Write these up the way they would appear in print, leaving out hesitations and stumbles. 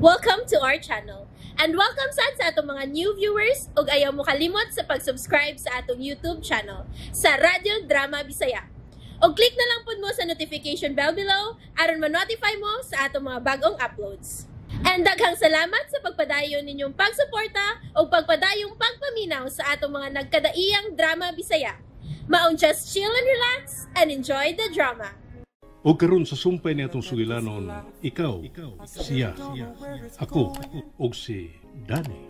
Welcome to our channel. And welcome sa atong mga new viewers ug ayaw mo kalimot sa pag-subscribe sa atong YouTube channel sa Radio Drama Bisaya. O click na lang pud mo sa notification bell below aron ma-notify mo sa atong mga bagong uploads. And daghang salamat sa pagpadayon ninyong pagsuporta o pagpadayong pagpaminaw sa atong mga nagkadaiyang Drama Bisaya. Maong just chill and relax and enjoy the drama. O karon sa sumpay ni atong sugilanon, ikaw, siya, ako, o si Danny.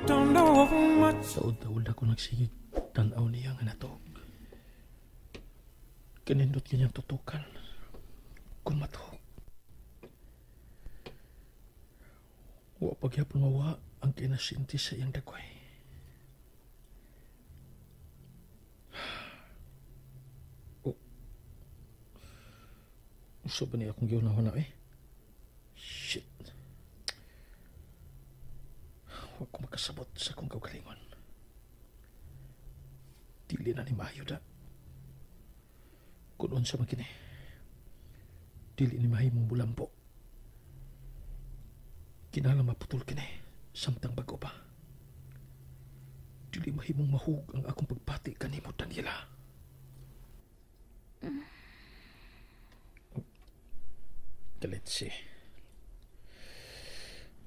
Taod-taod ako nagsigig tanaw niya nga natog. Kanindot kanyang tutukan kung matog. Wa pagyapon mawa ang kinasinti sa iyang dagway. Uso ba niya akong giunahon na Shit. Huwag ko makasabot sa akong kaugalingon. Dili na ni Mayo da. Kung sa makini, dili ni Mayo mong bulambo. Kinala maputol kini, samtang bago pa. Dili mahimong mahug ang akong pagpati kanimo, Daniela. Let's see.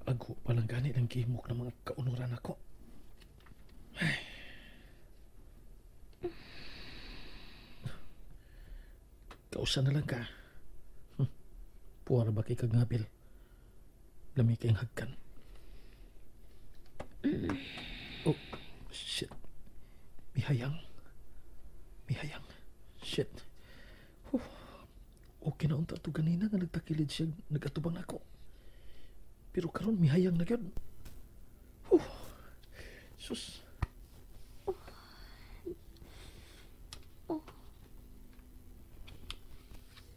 Ago palang gani ng gihimok ng mga kaunuran ako. Ay. Kausan na lang ka. Puwara ba kay kagngabil? Lami kayong hagkan. Oh, shit. Mihayang. Shit. Okay na unta to ganina nga nagtakilid siya nagatubang ako. Pero karon mihayang na gyud. Sus.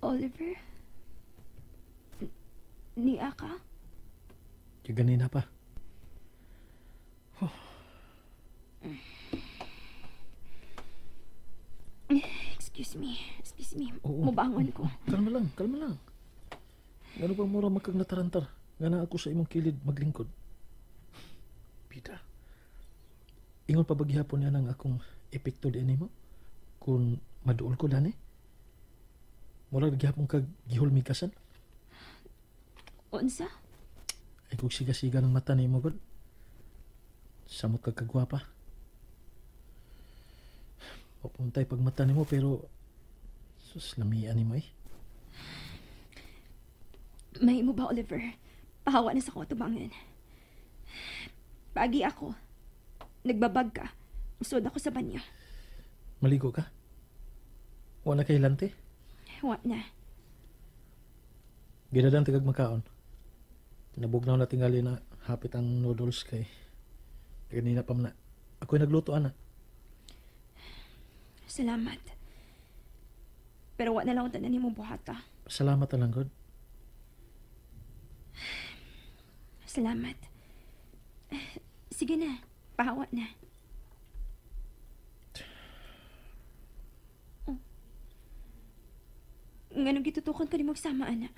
Oliver? Niya ka? Yung ganina pa. Excuse me. Oo. Mubangon ko. Kalma lang. Gano ba mura makag natarantar? Nga na ako sa imong kilid maglingkod. Pita. Ingon pa bagyapon yan ang akong epekto din mo? Kung maduol ko dani? Mura gyapon kag gihulmikasan? Unsa? Ay kung siga-siga ng mata ni mo god. Samot kag kagwapa. Papuntay pag mata ni mo pero sus lamian ni mo May mo ba, Oliver? Pahawa na sa ko tubangan. Pagi ako. Nagbabag ka. Usod ako sa banyo. Maligo ka? Wala kay lante? Wa na. Ginadang tigag makaon. Nabugnaw na tingali na hapit ang noodles kay kanina pa na. Ako'y nagluto ana. Salamat. Pero wa na lang tanan nimo buhata. Salamat na lang, God. Salamat. Sige na. Pahawa na. Oh. Nganong gitutukan ka ni magsama, ana?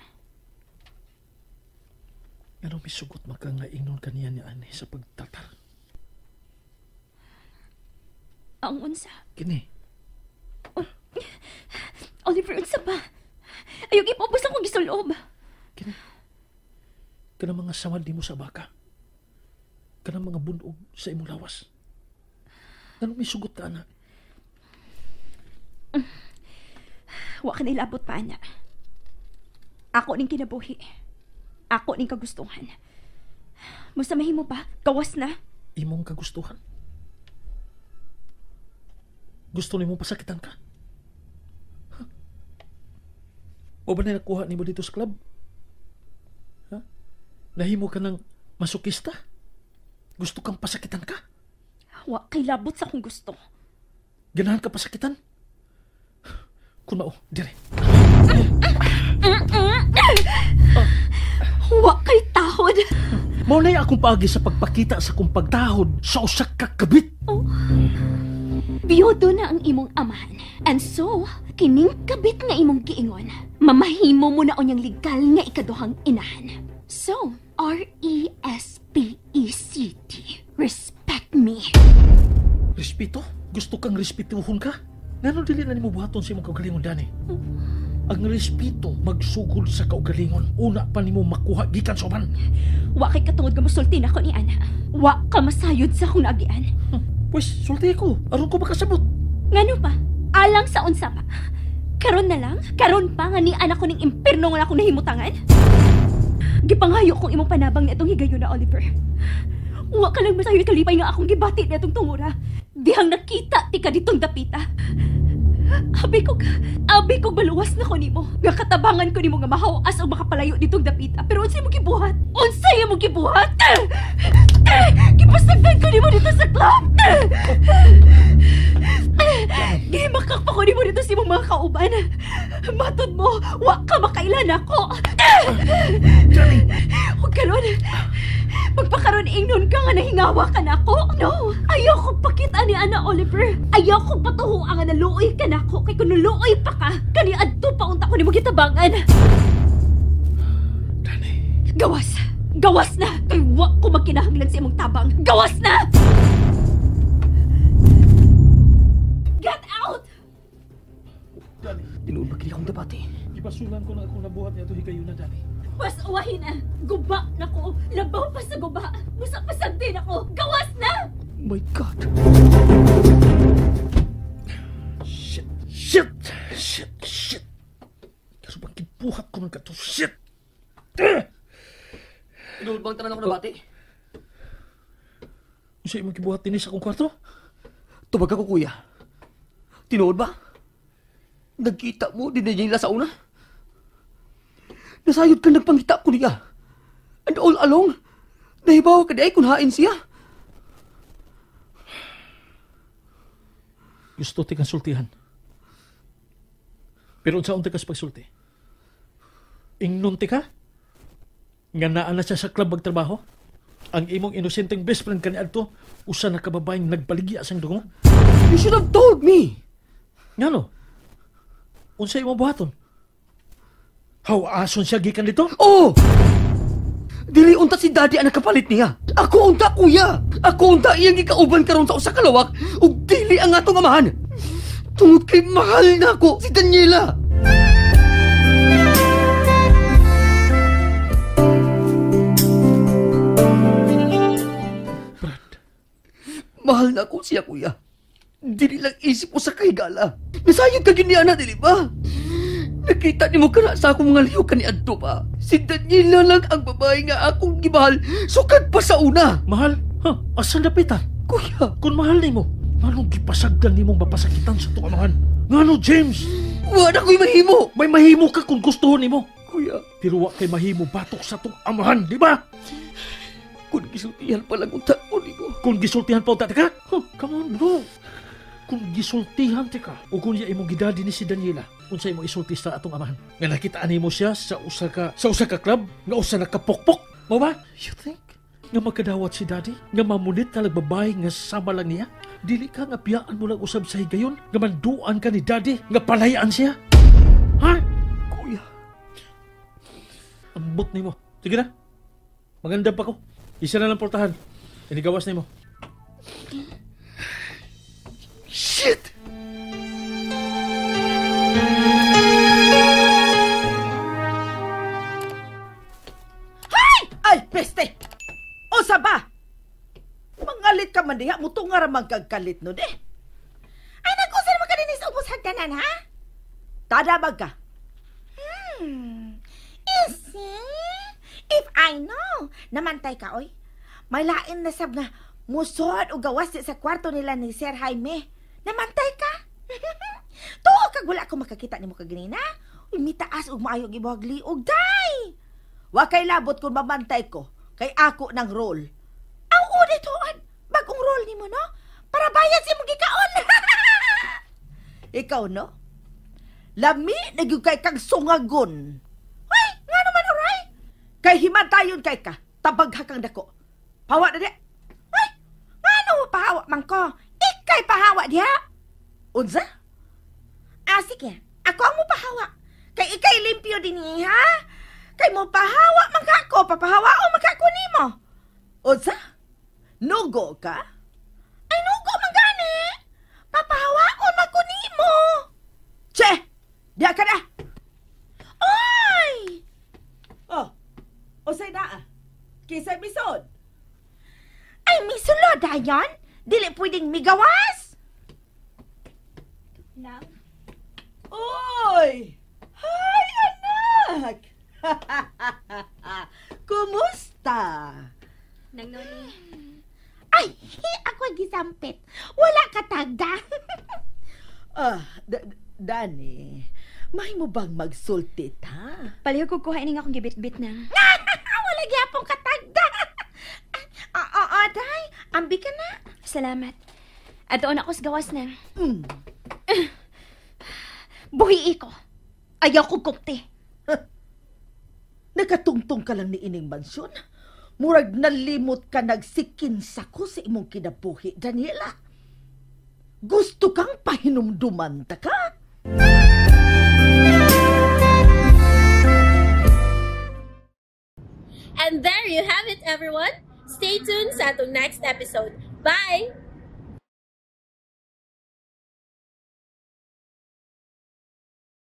Ano may sugot makang naingnon kaniya ni Ani sa pagtatar? Ang unsa? Kini. Oliver, unsa ba? Ayog ipopos akong gisulob. Kini. Kanang mga samad di mo sa baka. Kanang mga bunog sa imong lawas. Ano may sugot ka, anak? Wa ka nailabot pa, ana. Ako ning kinabuhi. Ako ning kagustuhan. Musamahin mo ba? Gawas na. Imong kagustuhan? Gusto ni mo pasakitan ka? Huh? O ba na nakuha ni mo dito sa club? Ha? Nahimo ka ng masokista? Gusto kang pasakitan ka? Wa kay labot sa akong gusto. Ganahan ka pasakitan? Kung mao, dire. Wa kay tahod. Mao na akong paagi sa pagpakita sa kong pagtahod sa usak ka kabit. Oh. Biyodo na ang imong amahan. And so, kining kabit nga imong giingon, mamahimo mo na onyang legal nga ikaduhang inahan. So, R-E-S-P-E-C-T. Respect me. Respeto? Gusto kang respetuhon ka? Ngano dili na nimo buhaton sa imong kaugalingon, Dani? Ang respeto magsugod sa kaugalingon. Una pa nimo makuha gikan sa uban. Wa kay katungod nga musulti na ko ni Ana. Wa ka masayod sa akong naagian. Pues, sulti ko. Aron ko makasabot. Ngano pa? Alang sa unsa pa? Karon na lang? Karon pa nga ni anak ko ning impierno nga akong nahimutangan? Gipangayo kong imong panabang na itong higayon na Oliver. Wa ka lang masayod kalipay nga akong gibati na itong tungura. Dihang nakita ti ka ditong dapita. Abi ko baluwas na ko nimo. Nga katabangan ko nimo nga mahawas o makapalayo ditong dapita. Pero unsay mo gibuhat? Unsay mo gibuhat? Gipasagdan ko nimo dito sa club. Gimakak pa ko nimo dito sa imong mga kauban. Matod mo, wa ka makailan ako. Huwag karon. Magpakaroon ingnon ka nga nahingawa ka na ako. No, ayaw ko pakita ni Ana Oliver. Ayaw ko patuho ang naluoy ka na ako. Kay kung naluoy pa ka, kani adto pa unta ko ni mo gitabangan. Dani. Gawas! Gawas na! Kay wa ko magkinahanglan sa imong tabang. Gawas na! Get out! Dani. Tinuod ba kini akong debate? Ipasulan ko na akong nabuhat niya ito higayon na, Dani. Pas uwahin na! Guba na ko! Labaw pa sa guba! Musak-pasag din ako! Gawas na! My God! Shit! Kaso bang kibuhat ko ng kato? Shit! Tinuod bang tanan ako nabati? Usa imong kibuhat din sa akong kwarto? Tubag ako, kuya. Tinuod ba? Nagkita mo din niya sa una? Nasayod ka nagpangita ko niya. And all along, nahibaw ka di ay kung hain siya. Gusto ti kang sultihan. Pero unsaon ti kas pagsulti? Ingnon ti ka? Nga naa na siya sa club magtrabaho? Ang imong inosenteng best friend kaniadto usa na kababaeng nagbaligya sang dungo? You should have told me. Ngano? Unsa imong buhaton? Hawason siya gikan dito? Oh! Dili unta si daddy ang nakapalit niya. Ako unta, kuya. Ako unta iyang ikauban karon sa usa ka lawak ug dili ang atong amahan. Tungod kay mahal na ako si Daniela. Brad. Mahal na ako siya, kuya. Dili lang isip ko sa kahigala. Nasayod ka gini ana, dili ba? Nakita ni mo ka na sa akong mga liyo kaniadto pa. Si Daniela lang ang babae nga akong gimahal sukad pa sa una. Mahal? Asa dapitan? Kuya, Kung mahal nimo, anong gipasagdan nimong mapasakitan sa itong amahan? Ngano, James? wala ko'y mahimo. May mahimo ka kung gusto nimo. Kuya, Pero wa kay mahimo batok sa itong amahan, di ba? kung gisultihan pa lang unta ko ni mo. Kung gisultihan pa unta ka? Come on, bro. Kung gisultihan ka, o kung iya imong gidadi ni si Daniela, unsa imong isulti sa atong amahan? Nga nakitaan nimo siya sa usa ka club, nga usa nakapokpok. Mo ba? You think? Nga magkadawat si daddy? Nga mamunit ka nagbabae nga sama lang niya? Dili ka nga piyaan mo lang usab sa higayon? Nga manduan ka ni daddy? Nga palayaan siya? Ha? Kuya, Ambot nimo. Sige na. Maganda pa ko. Isa na lang portahan. Inigawas nimo. shit! Ay, peste! O ba? Mangalit ka man diha, muto nga ramang kagkalit no de. Ay, nag-usar mo ka din sa ubos hagdanan, ha? Tadabag ka. Isi, if I know, namantay ka, oy. May lain na sab nga, musod o gawas di sa kwarto nila ni Sir Jaime. Namantay ka? Tuo kag wala ko makakita ni mo kaganina. Uy, mitaas og maayo gibuhag liog, day! Wa kay labot kung mamantay ko, kay ako ng role. Ang uditoan, bagong role ni mo, no? Para bayad si mong gikaon. Ikaw, no? Lami, nagyug kay kag sungagon. Ay, nga naman, oray? Kay himantayon kay ka, tabagha kang dako. Pawa na di. Ay, nga no, pahawa man ko. Ikay pahawa diha. Unsa? Ah, sige, ako ang mo pahawa. Kay ikay limpyo din ha? Kay mo pahawa man ka ko, papahawa o magkako nimo. Unsa? Nugo ka? Ay nugo man gani. Papahawa o magko nimo. Che, diya ka na. Oy! Oh, usay na Kisay misod. Ay, may sulod dayon. Dili pwedeng migawas. Nang, Oy! Hi, anak! Kumusta? Nang Noni. Ay, ako gisampit. Wala ka tagda. Dani, may mo bang magsultit, ha? Palihog ko kuhain nga akong gibit-bit nang. Wala gyapon ka tagda. Day, ambi ka na. Salamat. Atoon ako sa gawas nang. Mm. Buhi ko. Ayaw ko kupte. Nakatungtong ka lang ni ining mansyon. Murag nalimot ka nagsikin sa ko sa imong kinabuhi, Daniela. Gusto kang pahinumduman ta ka? And there you have it, everyone. Stay tuned sa atong next episode. Bye!